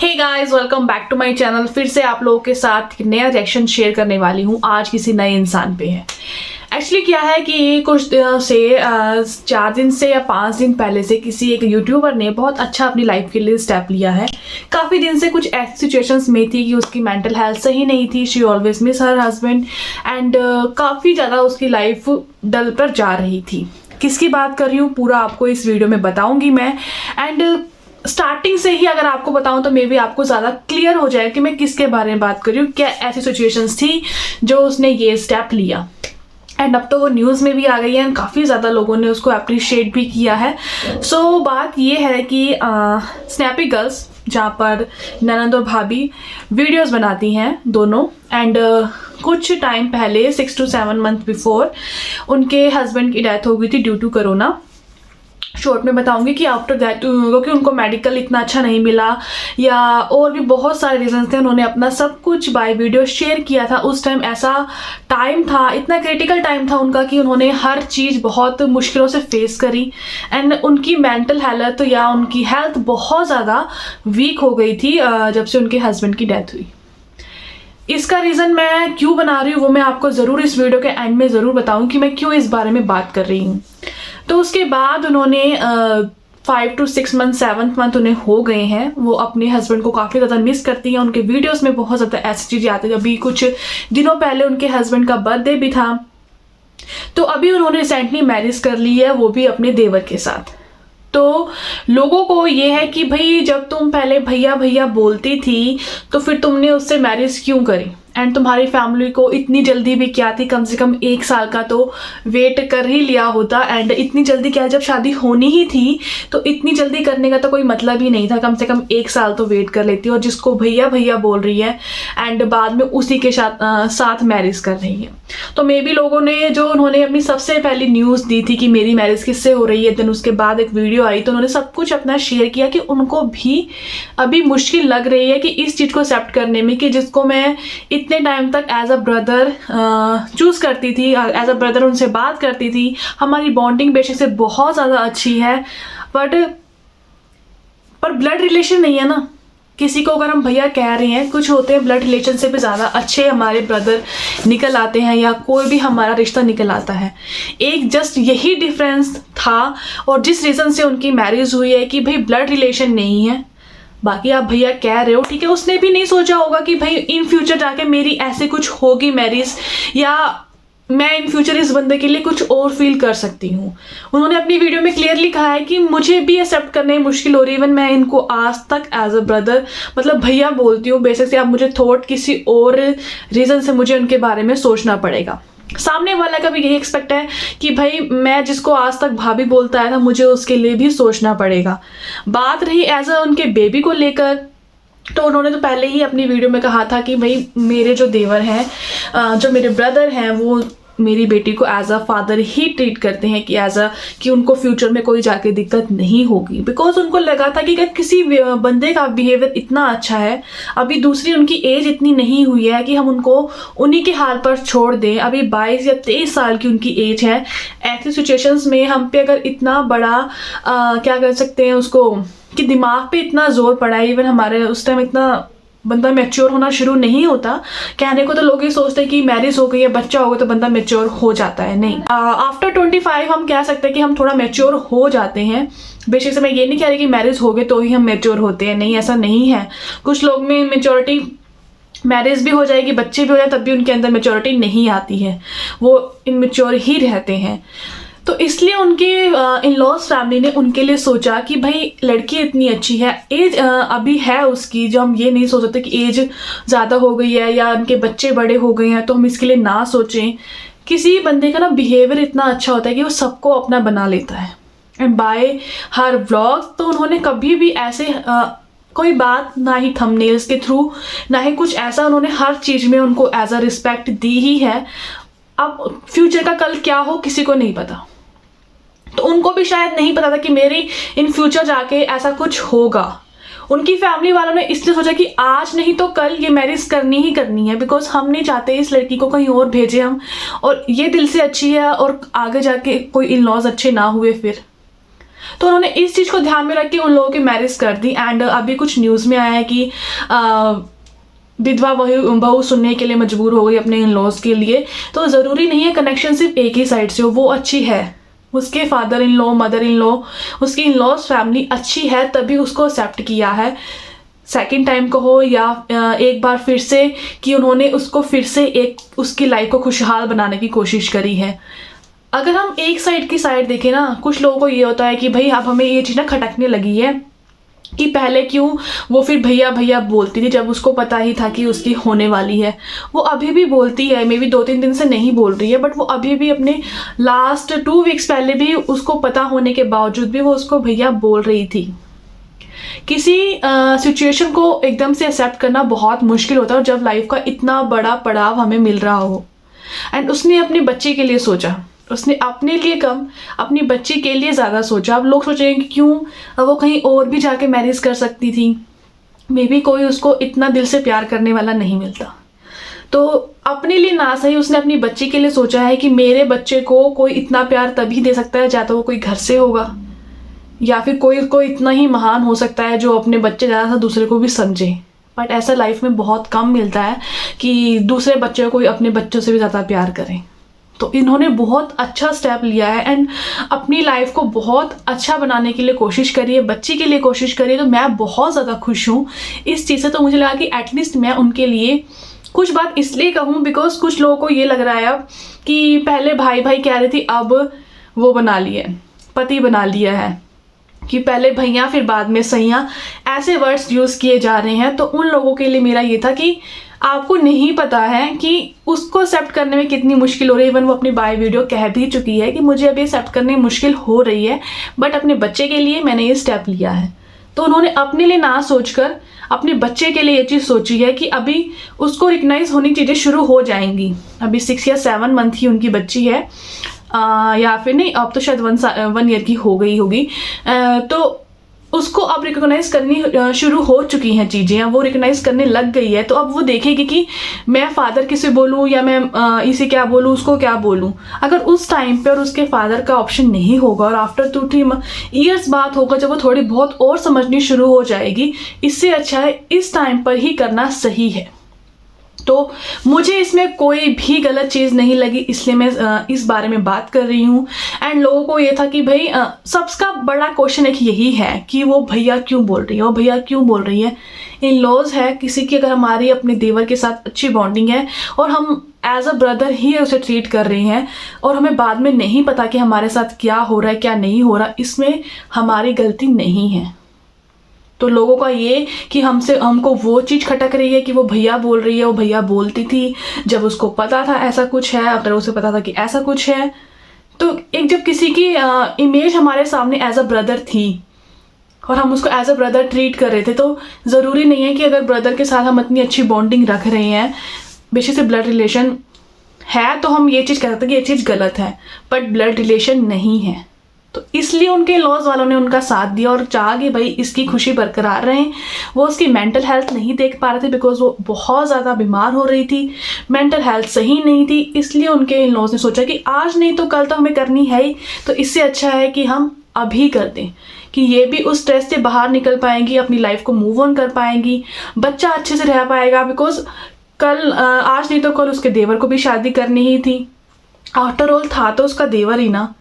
Hey guys, welcome back to my channel. फिर से आप लोगों के साथ एक नया रिएक्शन शेयर करने वाली हूँ। आज किसी नए इंसान पे है। एक्चुअली क्या है कि कुछ दिनों से 4 दिन से या 5 दिन पहले से किसी एक यूट्यूबर ने बहुत अच्छा अपनी लाइफ के लिए स्टेप लिया है। काफ़ी दिन से कुछ ऐसी सिचुएशंस में थी कि उसकी मेंटल हेल्थ सही नहीं थी। She always miss her husband and काफ़ी ज़्यादा उसकी लाइफ डल पर जा रही थी। किसकी बात कर रही हूँ पूरा आपको इस वीडियो में बताऊँगी मैं। एंड स्टार्टिंग से ही अगर आपको बताऊं तो मे बी आपको ज़्यादा क्लियर हो जाए कि मैं किसके बारे में बात कर रही हूँ, क्या ऐसी सिचुएशंस थी जो उसने ये स्टेप लिया। एंड अब तो वो न्यूज़ में भी आ गई है एंड काफ़ी ज़्यादा लोगों ने उसको अप्रिशिएट भी किया है। सो बात ये है कि स्नैपी गर्ल्स, जहाँ पर ननद और भाभी वीडियोस बनाती हैं दोनों, एंड कुछ टाइम पहले 6 to 7 मंथ बिफोर उनके हस्बैंड की डेथ हो गई थी ड्यू टू कोरोना। शॉर्ट में बताऊंगी कि आफ्टर दैट क्योंकि उनको मेडिकल इतना अच्छा नहीं मिला या और भी बहुत सारे रीजंस थे। उन्होंने अपना सब कुछ बाय वीडियो शेयर किया था। उस टाइम ऐसा टाइम था, इतना क्रिटिकल टाइम था उनका कि उन्होंने हर चीज़ बहुत मुश्किलों से फेस करी एंड उनकी मेंटल हेल्थ या उनकी हेल्थ बहुत ज़्यादा वीक हो गई थी जब से उनके हस्बैंड की डेथ हुई। इसका रीज़न मैं क्यों बना रही हूँ वो मैं आपको ज़रूर इस वीडियो के एंड में ज़रूर बताऊँ कि मैं क्यों इस बारे में बात कर रही हूँ। तो उसके बाद उन्होंने 5 to 6 मंथ 7th मंथ उन्हें हो गए हैं। वो अपने हस्बैंड को काफ़ी ज़्यादा मिस करती हैं। उनके वीडियोस में बहुत ज़्यादा ऐसी चीज़ें आती हैं। अभी कुछ दिनों पहले उनके हस्बैंड का बर्थडे भी था। तो अभी उन्होंने रिसेंटली मैरिज कर ली है, वो भी अपने देवर के साथ। तो लोगों को ये है कि भाई जब तुम पहले भैया भैया बोलती थी तो फिर तुमने उससे मैरिज क्यों करी। एंड तुम्हारी फैमिली को इतनी जल्दी भी क्या थी, कम से कम 1 साल का तो वेट कर ही लिया होता। एंड इतनी जल्दी क्या, जब शादी होनी ही थी तो इतनी जल्दी करने का तो कोई मतलब ही नहीं था। कम से कम 1 साल तो वेट कर लेती। और जिसको भैया भैया बोल रही है एंड बाद में उसी के साथ मैरिज कर रही है। तो मे बी लोगों ने जो उन्होंने अपनी सबसे पहली न्यूज़ दी थी कि मेरी मैरिज किससे हो रही है, देन उसके बाद एक वीडियो आई तो उन्होंने सब कुछ अपना शेयर किया कि उनको भी अभी मुश्किल लग रही है कि इस चीज़ को एक्सेप्ट करने में कि जिसको मैं इतने टाइम तक एज अ ब्रदर चूज़ करती थी, एज अ ब्रदर उनसे बात करती थी, हमारी बॉन्डिंग बेशक से बहुत ज़्यादा अच्छी है पर ब्लड रिलेशन नहीं है ना। किसी को अगर हम भैया कह रहे हैं, कुछ होते हैं ब्लड रिलेशन से भी ज़्यादा अच्छे हमारे ब्रदर निकल आते हैं या कोई भी हमारा रिश्ता निकल आता है। एक जस्ट यही डिफरेंस था और जिस रीज़न से उनकी मैरिज हुई है कि भाई ब्लड रिलेशन नहीं है। बाकी आप भैया कह रहे हो ठीक है, उसने भी नहीं सोचा होगा कि भाई इन फ्यूचर जाके मेरी ऐसे कुछ होगी मैरिज या मैं इन फ्यूचर इस बंदे के लिए कुछ और फील कर सकती हूँ। उन्होंने अपनी वीडियो में क्लियरली कहा है कि मुझे भी एक्सेप्ट करने में मुश्किल हो रही है। इवन मैं इनको आज तक एज अ ब्रदर मतलब भैया बोलती हूँ। बेसिक से आप मुझे थॉट किसी और रीज़न से मुझे उनके बारे में सोचना पड़ेगा। सामने वाला का भी यही एक्सपेक्ट है कि भाई मैं जिसको आज तक भाभी बोलता है ना, मुझे उसके लिए भी सोचना पड़ेगा। बात रही एज अ उनके बेबी को लेकर, तो उन्होंने तो पहले ही अपनी वीडियो में कहा था कि भाई मेरे जो देवर हैं, जो मेरे ब्रदर हैं, वो मेरी बेटी को एज अ फादर ही ट्रीट करते हैं कि उनको फ्यूचर में कोई जाके दिक्कत नहीं होगी। बिकॉज उनको लगा था कि अगर किसी बंदे का बिहेवियर इतना अच्छा है, अभी दूसरी उनकी एज इतनी नहीं हुई है कि हम उनको उन्हीं के हाल पर छोड़ दें। अभी 22 या 23 साल की उनकी एज है। ऐसी सिचुएशंस में हम पे अगर इतना बड़ा क्या कर सकते हैं उसको कि दिमाग पे इतना जोर पड़ा है। इवन हमारे उस टाइम इतना बंदा मैच्योर होना शुरू नहीं होता। कहने को तो लोग ये सोचते हैं कि मैरिज हो गई है, बच्चा हो गया तो बंदा मैच्योर हो जाता है। नहीं, आफ्टर 25 हम कह सकते हैं कि हम थोड़ा मैच्योर हो जाते हैं। बेशक से मैं ये नहीं कह रही कि मैरिज हो गए तो ही हम मैच्योर होते हैं, नहीं, ऐसा नहीं है। कुछ लोग में मैच्योरिटी, मैरिज भी हो जाएगी, बच्चे भी हो जाए, तब भी उनके अंदर मैच्योरिटी नहीं आती है, वो इनमेच्योर ही रहते हैं। तो इसलिए उनके इन लॉज फैमिली ने उनके लिए सोचा कि भाई लड़की इतनी अच्छी है, एज अभी है उसकी, जो हम ये नहीं सोच सकते कि एज ज़्यादा हो गई है या उनके बच्चे बड़े हो गए हैं तो हम इसके लिए ना सोचें। किसी बंदे का ना बिहेवियर इतना अच्छा होता है कि वो सबको अपना बना लेता है। एंड बाय हर व्लॉग तो उन्होंने कभी भी ऐसे कोई बात ना ही थंबनेल्स के थ्रू ना ही कुछ ऐसा, उन्होंने हर चीज़ में उनको एज अ रिस्पेक्ट दी ही है। अब फ्यूचर का कल क्या हो किसी को नहीं पता, तो उनको भी शायद नहीं पता था कि मेरी इन फ्यूचर जाके ऐसा कुछ होगा। उनकी फैमिली वालों ने इसलिए सोचा कि आज नहीं तो कल ये मैरिज करनी ही करनी है। बिकॉज हम नहीं चाहते इस लड़की को कहीं और भेजे हम, और ये दिल से अच्छी है और आगे जाके कोई इन लॉज अच्छे ना हुए फिर। तो उन्होंने इस चीज़ को ध्यान में रख के उन लोगों की मैरिज कर दी। एंड अभी कुछ न्यूज़ में आया है कि विधवा बहू सुनने के लिए मजबूर हो गई अपने इन लॉज के लिए। तो ज़रूरी नहीं है कनेक्शन सिर्फ एक ही साइड से हो, वो अच्छी है, उसके father in law, mother in law, उसकी इन लॉज फैमिली अच्छी है तभी उसको एक्सेप्ट किया है। सेकंड टाइम को हो या एक बार फिर से कि उन्होंने उसको फिर से एक उसकी लाइफ को खुशहाल बनाने की कोशिश करी है। अगर हम एक साइड की साइड देखें ना, कुछ लोगों को ये होता है कि भाई अब हमें ये चीज़ ना खटकने लगी है कि पहले क्यों वो फिर भैया भैया बोलती थी जब उसको पता ही था कि उसकी होने वाली है। वो अभी भी बोलती है, मे बी 2-3 दिन से नहीं बोल रही है, बट वो अभी भी अपने लास्ट 2 वीक्स पहले भी उसको पता होने के बावजूद भी वो उसको भैया बोल रही थी। किसी सिचुएशन को एकदम से एक्सेप्ट करना बहुत मुश्किल होता है, और जब लाइफ का इतना बड़ा पड़ाव हमें मिल रहा हो। एंड उसने अपने बच्चे के लिए सोचा, उसने अपने लिए कम अपनी बच्ची के लिए ज़्यादा सोचा। अब लोग सोचेंगे कि क्यों वो कहीं और भी जाके मैरिज कर सकती थी, मे बी कोई उसको इतना दिल से प्यार करने वाला नहीं मिलता। तो अपने लिए ना सही उसने अपनी बच्ची के लिए सोचा है कि मेरे बच्चे को कोई इतना प्यार तभी दे सकता है या तो वो कोई घर से होगा, या फिर कोई इतना ही महान हो सकता है जो अपने बच्चे ज़्यादा से दूसरे को भी समझे। बट ऐसा लाइफ में बहुत कम मिलता है कि दूसरे बच्चे को कोई अपने बच्चों से भी ज़्यादा प्यार करे। तो इन्होंने बहुत अच्छा स्टेप लिया है एंड अपनी लाइफ को बहुत अच्छा बनाने के लिए कोशिश करी है, बच्ची के लिए कोशिश करी है। तो मैं बहुत ज़्यादा खुश हूँ इस चीज़ से। तो मुझे लगा कि एटलीस्ट मैं उनके लिए कुछ बात इसलिए कहूँ बिकॉज कुछ लोगों को ये लग रहा है अब कि पहले भाई भाई कह रही थी, अब वो बना लिए, पति बना लिया है, कि पहले भैया फिर बाद में सैया, ऐसे वर्ड्स यूज़ किए जा रहे हैं। तो उन लोगों के लिए मेरा ये था कि आपको नहीं पता है कि उसको एक्सेप्ट करने में कितनी मुश्किल हो रही है। इवन वो अपनी बाय वीडियो कह भी चुकी है कि मुझे अभी एक्सेप्ट करने में मुश्किल हो रही है, बट अपने बच्चे के लिए मैंने ये स्टेप लिया है। तो उन्होंने अपने लिए ना सोचकर अपने बच्चे के लिए ये चीज़ सोची है कि अभी उसको रिकग्नाइज होनी चीज़ें शुरू हो जाएंगी। अभी 6 या 7 मंथ की उनकी बच्ची है, या फिर नहीं, अब तो शायद 1 ईयर की हो गई होगी। तो उसको अब रिकॉग्नाइज करनी शुरू हो चुकी हैं चीज़ें, अब वो रिकॉग्नाइज करने लग गई है। तो अब वो देखेगी कि मैं फादर किसे बोलूँ या मैं इसे क्या बोलूँ, उसको क्या बोलूँ। अगर उस टाइम पे और उसके फादर का ऑप्शन नहीं होगा और आफ्टर 2-3 ईयर्स बात होगा जब वो थोड़ी बहुत और समझनी शुरू हो जाएगी, इससे अच्छा है इस टाइम पर ही करना सही है। तो मुझे इसमें कोई भी गलत चीज़ नहीं लगी, इसलिए मैं इस बारे में बात कर रही हूँ। एंड लोगों को ये था कि भाई सबका बड़ा क्वेश्चन एक यही है कि वो भैया क्यों बोल रही है, वो भैया क्यों बोल रही है। इन लॉज है, किसी की अगर हमारी अपने देवर के साथ अच्छी बॉन्डिंग है और हम एज अ ब्रदर ही उसे ट्रीट कर रहे हैं और हमें बाद में नहीं पता कि हमारे साथ क्या हो रहा है क्या नहीं हो रहा, इसमें हमारी गलती नहीं है। तो लोगों का ये कि हमको वो चीज़ खटक रही है कि वो भैया बोल रही है, वो भैया बोलती थी जब उसको पता था ऐसा कुछ है, अगर उसे पता था कि ऐसा कुछ है। तो एक जब किसी की इमेज हमारे सामने एज अ ब्रदर थी और हम उसको एज अ ब्रदर ट्रीट कर रहे थे, तो ज़रूरी नहीं है कि अगर ब्रदर के साथ हम इतनी अच्छी बॉन्डिंग रख रहे हैं, बेशक से ब्लड रिलेशन है, तो हम ये चीज़ कह सकते हैं कि ये चीज़ गलत है, बट ब्लड रिलेशन नहीं है। तो इसलिए उनके लॉज वालों ने उनका साथ दिया और चाहा कि भाई इसकी खुशी बरकरार रहे। वो उसकी मेंटल हेल्थ नहीं देख पा रहे थे बिकॉज वो बहुत ज़्यादा बीमार हो रही थी, मेंटल हेल्थ सही नहीं थी। इसलिए उनके इन लॉज ने सोचा कि आज नहीं तो कल तो हमें करनी है ही, तो इससे अच्छा है कि हम अभी कर दें कि ये भी उस स्ट्रेस से बाहर निकल पाएंगी, अपनी लाइफ को मूव ऑन कर पाएंगी, बच्चा अच्छे से रह पाएगा। बिकॉज कल आज नहीं तो कल उसके देवर को भी शादी करनी ही थी। आफ्टर ऑल था तो उसका देवर ही ना।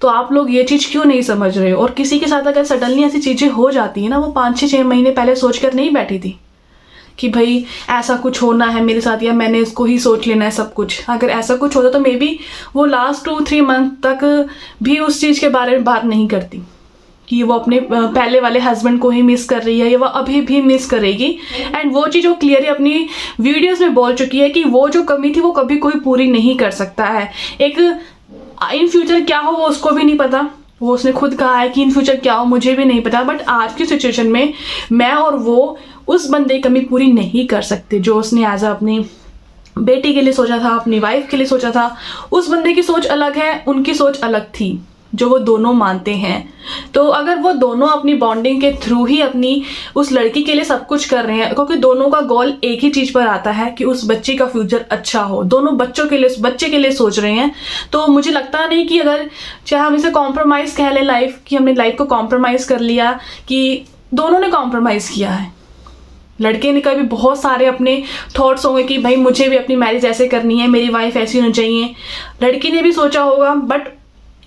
तो आप लोग ये चीज़ क्यों नहीं समझ रहे हो। और किसी के साथ अगर सडनली ऐसी चीज़ें हो जाती है ना, वो 5-6 महीने पहले सोच कर नहीं बैठी थी कि भाई ऐसा कुछ होना है मेरे साथ या मैंने इसको ही सोच लेना है सब कुछ। अगर ऐसा कुछ होता तो मे बी वो लास्ट 2-3 मंथ तक भी उस चीज़ के बारे में बात नहीं करती कि वो अपने पहले वाले हस्बैंड को ही मिस कर रही है या वो अभी भी मिस करेगी। एंड वो चीज़ वो क्लियरली अपनी वीडियोज़ में बोल चुकी है कि वो जो कमी थी वो कभी कोई पूरी नहीं कर सकता है। एक इन फ्यूचर क्या हो वो उसको भी नहीं पता, वो उसने खुद कहा है कि इन फ्यूचर क्या हो मुझे भी नहीं पता, बट आज की सिचुएशन में मैं और वो उस बंदे की कमी पूरी नहीं कर सकते जो उसने एज अपनी बेटी के लिए सोचा था, अपनी वाइफ के लिए सोचा था। उस बंदे की सोच अलग है, उनकी सोच अलग थी। जो वो दोनों मानते हैं। तो अगर वो दोनों अपनी बॉन्डिंग के थ्रू ही अपनी उस लड़की के लिए सब कुछ कर रहे हैं, क्योंकि दोनों का गोल एक ही चीज़ पर आता है कि उस बच्ची का फ्यूचर अच्छा हो, दोनों बच्चों के लिए, उस बच्चे के लिए सोच रहे हैं, तो मुझे लगता नहीं कि अगर चाहे हम इसे कॉम्प्रोमाइज़ कह लें लाइफ, कि हमने लाइफ को कॉम्प्रोमाइज़ कर लिया, कि दोनों ने कॉम्प्रोमाइज़ किया है। लड़के ने कभी बहुत सारे अपने थॉट्स होंगे कि भाई मुझे भी अपनी मैरिज ऐसे करनी है, मेरी वाइफ ऐसी होनी चाहिए। लड़की ने भी सोचा होगा, बट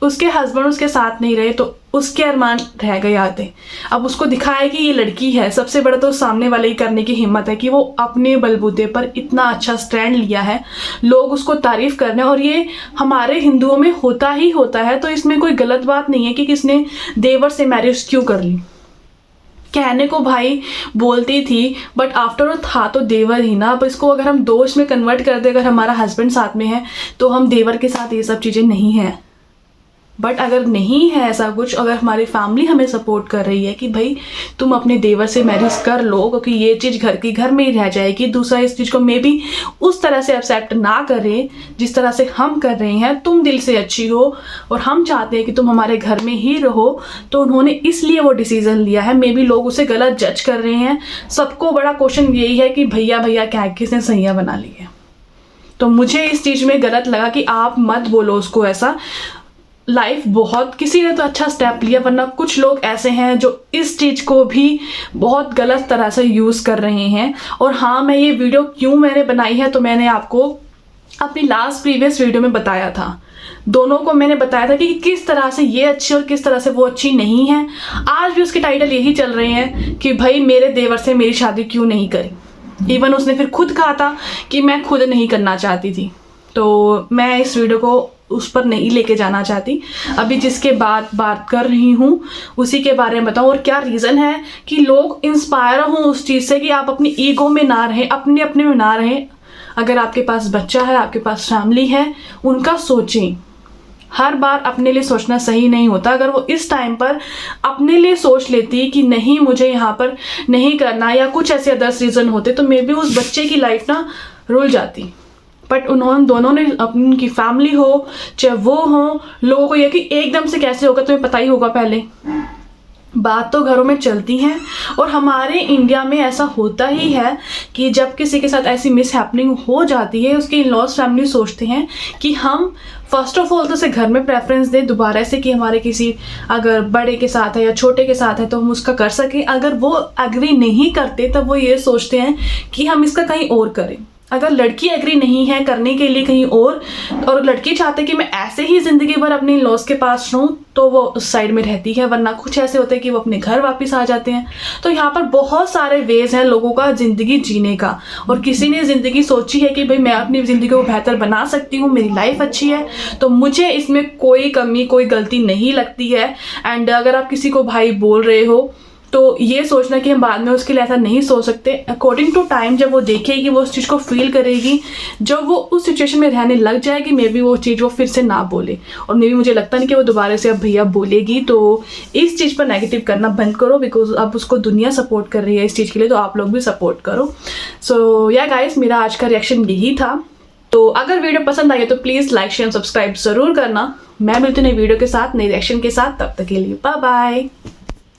उसके हस्बैंड उसके साथ नहीं रहे तो उसके अरमान रह गए आते। अब उसको दिखाया कि ये लड़की है, सबसे बड़ा तो सामने वाले ही करने की हिम्मत है कि वो अपने बलबूते पर इतना अच्छा स्टैंड लिया है, लोग उसको तारीफ कर रहे हैं। और ये हमारे हिंदुओं में होता ही होता है, तो इसमें कोई गलत बात नहीं है कि किसने देवर से मैरिज क्यों कर ली। कहने को भाई बोलती थी, बट आफ्टर ऑल था तो देवर ही ना। अब इसको अगर हम दोष में कन्वर्ट कर दे, अगर हमारा हस्बैंड साथ में है तो हम देवर के साथ ये सब चीज़ें नहीं हैं। बट अगर नहीं है ऐसा कुछ, अगर हमारी फैमिली हमें सपोर्ट कर रही है कि भाई तुम अपने देवर से मैरिज कर लो, क्योंकि ये चीज़ घर की घर में ही रह जाएगी, दूसरा इस चीज़ को मे बी उस तरह से एक्सेप्ट ना करे जिस तरह से हम कर रहे हैं, तुम दिल से अच्छी हो और हम चाहते हैं कि तुम हमारे घर में ही रहो, तो उन्होंने इसलिए वो डिसीज़न लिया है। मे बी लोग उसे गलत जज कर रहे हैं। सबको बड़ा क्वेश्चन यही है कि भैया भैया क्या किसने सैया बना ली है। तो मुझे इस चीज़ में गलत लगा कि आप मत बोलो उसको ऐसा। लाइफ बहुत, किसी ने तो अच्छा स्टेप लिया, वरना कुछ लोग ऐसे हैं जो इस चीज़ को भी बहुत गलत तरह से यूज़ कर रहे हैं। और हाँ, मैं ये वीडियो क्यों मैंने बनाई है, तो मैंने आपको अपनी लास्ट प्रीवियस वीडियो में बताया था। दोनों को मैंने बताया था कि किस तरह से ये अच्छी और किस तरह से वो अच्छी नहीं है। आज भी उसके टाइटल यही चल रहे हैं कि भाई मेरे देवर से मेरी शादी क्यों नहीं करी। इवन उसने फिर खुद कहा था कि मैं खुद नहीं करना चाहती थी। तो मैं इस वीडियो को उस पर नहीं लेके जाना चाहती। अभी जिसके बात कर रही हूँ उसी के बारे में बताऊँ, और क्या रीज़न है कि लोग इंस्पायर हों उस चीज़ से कि आप अपनी ईगो में ना रहें, अपने अपने में ना रहें। अगर आपके पास बच्चा है, आपके पास फैमिली है, उनका सोचें। हर बार अपने लिए सोचना सही नहीं होता। अगर वो इस टाइम पर अपने लिए सोच लेती कि नहीं मुझे यहाँ पर नहीं करना, या कुछ ऐसे अदर्स रीज़न होते, तो मे बी उस बच्चे की लाइफ ना रुल जाती। बट उन्होंने दोनों ने, अपनी उनकी फैमिली हो चाहे वो हो, लोगों को यह कि एकदम से कैसे होगा, तुम्हें पता ही होगा। पहले बात तो घरों में चलती हैं, और हमारे इंडिया में ऐसा होता ही है कि जब किसी के साथ ऐसी मिस हैपनिंग हो जाती है, उसके इन लॉज फैमिली सोचते हैं कि हम फर्स्ट ऑफ ऑल तो उसे घर में प्रेफरेंस दें दोबारा से, कि हमारे किसी अगर बड़े के साथ है या छोटे के साथ है तो हम उसका कर सकें। अगर वो एग्री नहीं करते तब वो ये सोचते हैं कि हम इसका कहीं और करें। अगर लड़की एग्री नहीं है करने के लिए कहीं और लड़की चाहते कि मैं ऐसे ही ज़िंदगी भर अपने लॉस के पास रहूँ, तो वो उस साइड में रहती है। वरना कुछ ऐसे होते हैं कि वो अपने घर वापस आ जाते हैं। तो यहाँ पर बहुत सारे वेज हैं लोगों का ज़िंदगी जीने का, और किसी ने ज़िंदगी सोची है कि भाई मैं अपनी ज़िंदगी को बेहतर बना सकती हूँ, मेरी लाइफ अच्छी है, तो मुझे इसमें कोई कमी कोई गलती नहीं लगती है। एंड अगर आप किसी को भाई बोल रहे हो तो ये सोचना कि हम बाद में उसके लिए ऐसा नहीं सोच सकते। अकॉर्डिंग टू टाइम जब वो देखेगी, वो उस चीज़ को फील करेगी, जब वो उस सिचुएशन में रहने लग जाएगी, मे बी वो चीज़ वो फिर से ना बोले। और मे बी मुझे लगता नहीं कि वो दोबारा से अब भैया बोलेगी। तो इस चीज़ पर नेगेटिव करना बंद करो, बिकॉज अब उसको दुनिया सपोर्ट कर रही है इस चीज़ के लिए, तो आप लोग भी सपोर्ट करो। सो या गाइस, मेरा आज का रिएक्शन यही था। तो अगर वीडियो पसंद आई है तो प्लीज़ लाइक शेयर सब्सक्राइब ज़रूर करना। मैं मिलती हूँ नई वीडियो के साथ, नई रिएक्शन के साथ। तब तक के लिए बाय बाय।